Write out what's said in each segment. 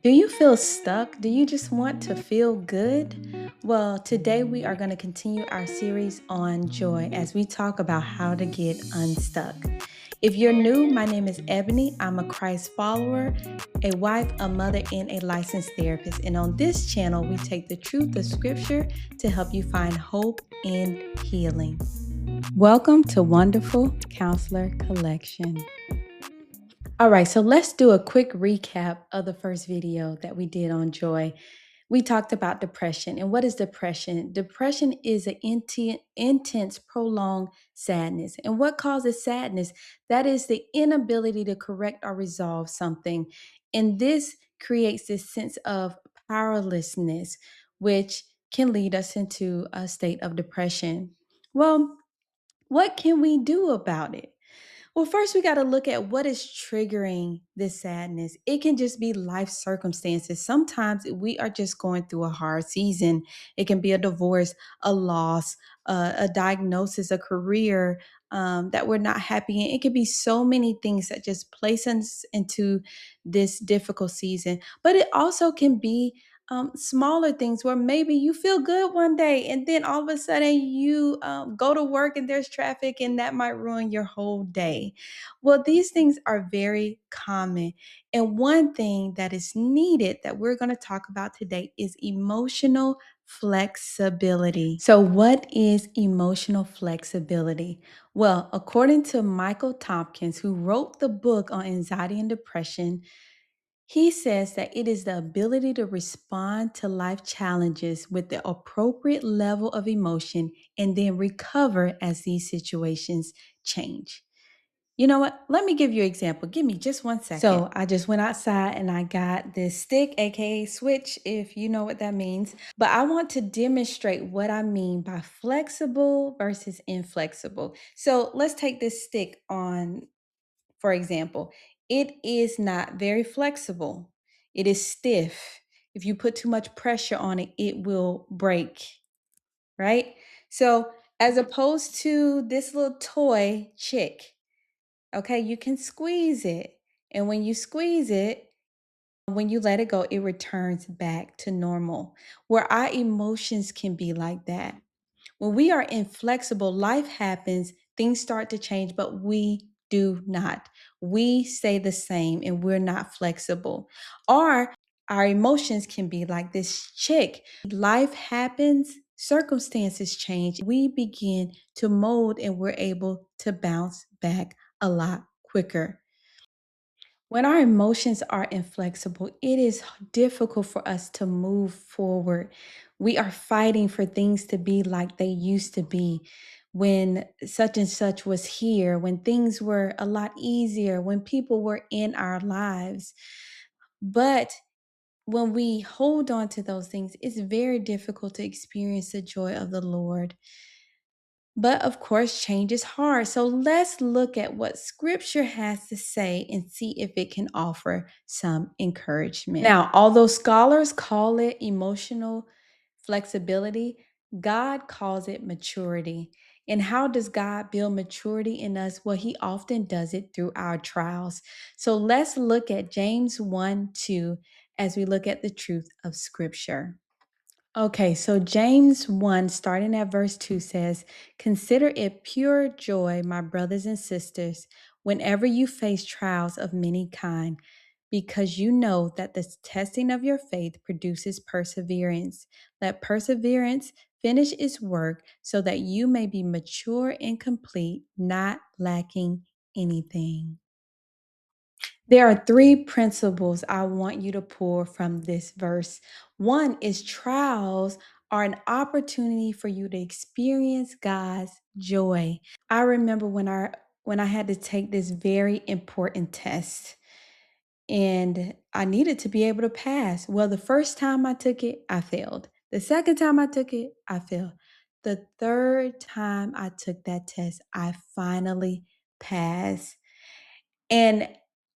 Do you feel stuck? Do you just want to feel good? Well, today we are going to continue our series on joy as we talk about how to get unstuck. If you're new, my name is Ebony. I'm a Christ follower, a wife, a mother, and a licensed therapist. And on this channel, we take the truth of Scripture to help you find hope and healing. Welcome to Wonderful Counselor Collection. All right, so let's do a quick recap of the first video that we did on joy. We talked about depression. And what is depression? Depression is an intense, prolonged sadness. And what causes sadness? That is the inability to correct or resolve something. And this creates this sense of powerlessness, which can lead us into a state of depression. Well, what can we do about it? Well, first, we got to look at what is triggering this sadness. It can just be life circumstances. Sometimes we are just going through a hard season. It can be a divorce, a loss, a diagnosis, a career that we're not happy in. It could be so many things that just place us into this difficult season. But it also can be smaller things where maybe you feel good one day and then all of a sudden you go to work and there's traffic and that might ruin your whole day. Well, these things are very common. And one thing that is needed that we're going to talk about today is emotional flexibility. So, what is emotional flexibility? Well, according to Michael Tompkins, who wrote the book on anxiety and depression, he says that it is the ability to respond to life challenges with the appropriate level of emotion and then recover as these situations change. You know what? Let me give you an example. Give me just 1 second. So I just went outside and I got this stick, aka switch, if you know what that means. But I want to demonstrate what I mean by flexible versus inflexible. So let's take this stick on, for example. It is not very flexible. It is stiff. If you put too much pressure on it, it will break, right? So as opposed to this little toy chick, okay, you can squeeze it. And when you squeeze it, when you let it go, it returns back to normal. Where our emotions can be like that. When we are inflexible, life happens, things start to change, but we do not. We stay the same and we're not flexible. Or our emotions can be like this chick. Life happens, circumstances change. We begin to mold and we're able to bounce back a lot quicker. When our emotions are inflexible, it is difficult for us to move forward. We are fighting for things to be like they used to be when such and such was here, when things were a lot easier, when people were in our lives. But when we hold on to those things, it's very difficult to experience the joy of the Lord. But of course, change is hard. So let's look at what scripture has to say and see if it can offer some encouragement. Now, although scholars call it emotional flexibility, God calls it maturity. And how does God build maturity in us? Well, He often does it through our trials. So let's look at James 1:2 as we look at the truth of scripture. Okay, so James 1, starting at verse 2 says, "Consider it pure joy, my brothers and sisters, whenever you face trials of many kind, because you know that the testing of your faith produces perseverance. Let perseverance finish its work so that you may be mature and complete, not lacking anything." There are three principles I want you to pull from this verse. One is trials are an opportunity for you to experience God's joy. I remember when I had to take this very important test and I needed to be able to pass. Well, the first time I took it, I failed. The second time I took it, I failed. The third time I took that test, I finally passed. And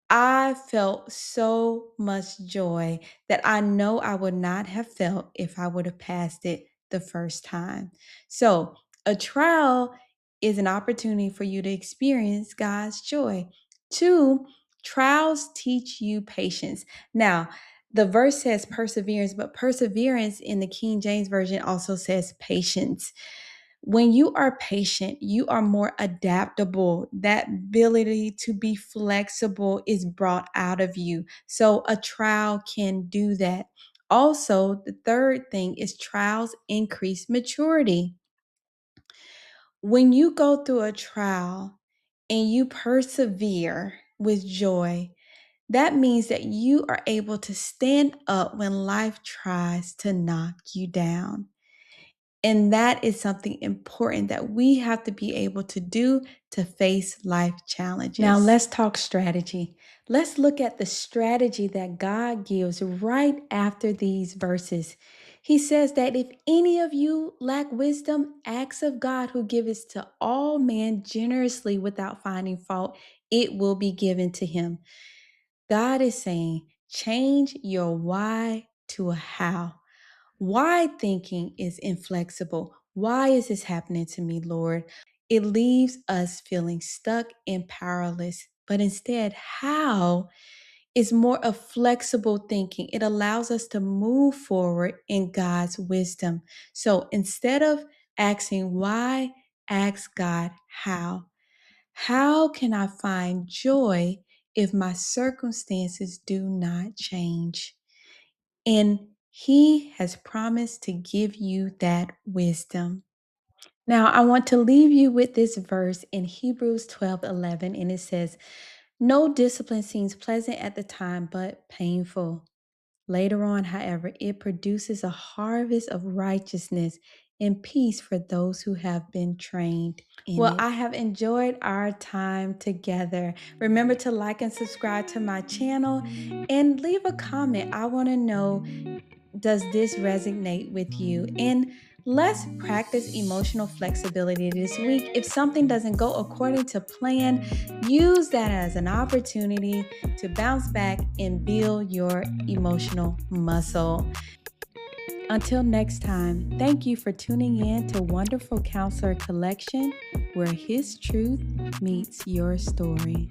I felt so much joy that I know I would not have felt if I would have passed it the first time. So, a trial is an opportunity for you to experience God's joy. Two, trials teach you patience. Now, The verse says perseverance, but perseverance in the King James Version also says patience. When you are patient, you are more adaptable. That ability to be flexible is brought out of you. So a trial can do that. Also, the third thing is trials increase maturity. When you go through a trial and you persevere with joy, that means that you are able to stand up when life tries to knock you down. And that is something important that we have to be able to do to face life challenges. Now, let's talk strategy. Let's look at the strategy that God gives right after these verses. He says that if any of you lack wisdom, ask of God who giveth to all men generously without finding fault, it will be given to him. God is saying, change your why to a how. Why thinking is inflexible. Why is this happening to me, Lord? It leaves us feeling stuck and powerless. But instead, how is more of flexible thinking. It allows us to move forward in God's wisdom. So instead of asking why, ask God how. How can I find joy if my circumstances do not change? And He has promised to give you that wisdom. Now, I want to leave you with this verse in Hebrews 12:11, and it says, no discipline seems pleasant at the time, but painful. Later on, however, it produces a harvest of righteousness and peace for those who have been trained in it. I have enjoyed our time together. Remember to like and subscribe to my channel and leave a comment. I want to know, does this resonate with you? And let's practice emotional flexibility this week. If something doesn't go according to plan, use that as an opportunity to bounce back and build your emotional muscle. Until next time, thank you for tuning in to Wonderful Counselor Collection, where His truth meets your story.